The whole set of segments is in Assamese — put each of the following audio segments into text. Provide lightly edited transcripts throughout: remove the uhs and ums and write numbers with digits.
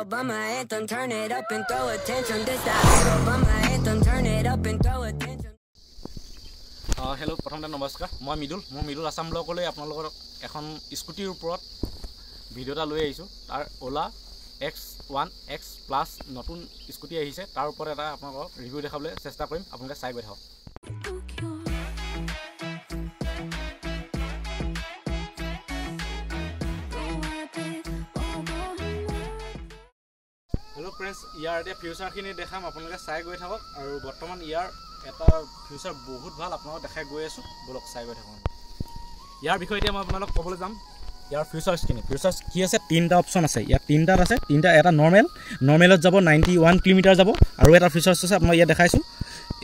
Obama anthem, turn it up and throw attention. This the Obama anthem, turn it up and throw attention. Hello, প্ৰথমতে নমস্কাৰ মই মিদুল আসাম ব্লগলৈ আপোনালোকৰ এখন স্কুটিৰ ওপৰত ভিডিও এটা লৈ আহিছো তাৰ ওলা X1X প্লাস নতুন স্কুটি আহিছে তাৰ ওপৰত এটা আপোনালোকক ৰিভিউ দেখাবলৈ চেষ্টা কৰিম আপোনালোকে চাই গৈ থাকক Hello friends, ইয়াৰ এটা ফিউচাৰখিনি দেখাম আপোনালোকে চাই গৈ থাকক আৰু বৰ্তমান ইয়াৰ এটা ফিউচাৰ বহুত ভাল আপোনালোকক দেখাই গৈ আছো বলক চাই গৈ থাকক ইয়াৰ বিষয়ে এতিয়া মই আপোনালোকক ক'বলৈ যাম ইয়াৰ ফিউচাৰছ কি আছে তিনটা অপচন আছে ইয়াত তিনটা আছে তিনটা এটা নৰ্মেলত যাব 91 কিলোমিটাৰ যাব আৰু এটা ফিউচাৰছ আছে আপোনাক ইয়াত দেখাইছো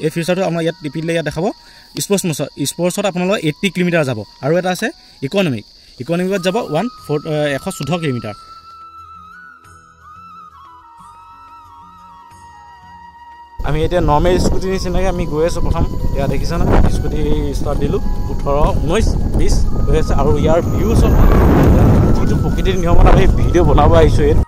এই ফিউচাৰটো আমাৰ ইয়াত টিপিলে ইয়াত দেখাব স্পৰ্টছত আপোনালোকৰ 80 কিলোমিটাৰ যাব আৰু এটা আছে ইকনমিকত যাব 114 কিলোমিটাৰ আমি এতিয়া নৰ্মেল স্কুটি নিচিনাকৈ আমি গৈ আছোঁ প্ৰথম এয়া দেখিছা না স্কুটি ষ্টাৰ্ট দিলোঁ 18 19 20 হৈ আছে আৰু ইয়াৰ ভিউজ যিটো প্ৰকৃতিৰ নিয়মত আমি ভিডিঅ' বনাব আহিছোঁ ইয়াত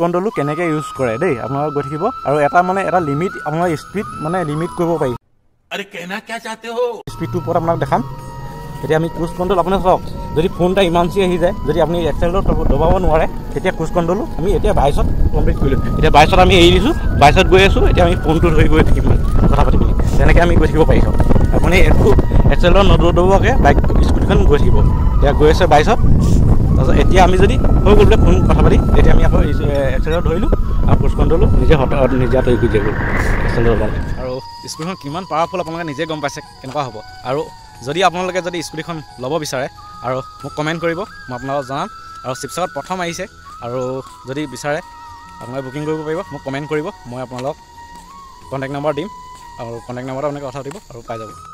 কন্ট্ৰলটো কেনেকৈ ইউজ কৰে দেই আপোনালোকে গৈ থাকিব আৰু এটা লিমিট আপোনাৰ স্পীড লিমিট কৰিব পাৰি আৰে কেনা কি চাহতে হো স্পীডটো ওপৰত আপোনাক দেখাম এতিয়া আমি ক্ৰুজ কন্ট্ৰল আপুনি চাওক যদি ফোনটা ইমানচি আহি যায় যদি আপুনি এক্সেলেটৰ দবাব নোৱাৰে তেতিয়া ক্ৰুজ কন্ট্ৰল আমি এতিয়া 22ত কমপ্লিট কৰিলোঁ এতিয়া 22ত আমি এৰি দিছোঁ 22ত গৈ আছোঁ এতিয়া আমি ফোনটো ধৰি গৈ থাকিম কথা পাতি পিনি তেনেকৈ আমি গৈ থাকিব পাৰিছোঁ আপুনি একো এক্সেলেটৰ নদবাকে বাইক স্কুটিখন গৈ থাকিব এতিয়া গৈ আছে 22ত তাৰপিছত এতিয়া আমি যদি হৈ গ'ল ফোন কথা পাতি তেতিয়া আমি আকৌ এক্সেলেটৰ ধৰিলোঁ আৰু ক্ৰুজ কণ্ট্ৰলো নিজে তৈৰি কৰি দিলোঁ এক্সেলেটৰ আৰু স্কুটিখন কিমান পাৱাৰফুল আপোনালোকে নিজে গম পাইছে কেনেকুৱা হ'ব আৰু যদি আপোনালোকে যদি স্কুটিখন ল'ব বিচাৰে আৰু মোক কমেণ্ট কৰিব মই আপোনালোকক জনাম আৰু শিৱসাগৰত প্ৰথম আহিছে আৰু যদি বিচাৰে আপোনালোকে বুকিং কৰিব পাৰিব মোক কমেণ্ট কৰিব মই আপোনালোকক কণ্টেক্ট নম্বৰ দিম আৰু কণ্টেক্ট নম্বৰত আপোনালোকে কথা পাতিব আৰু পাই যাব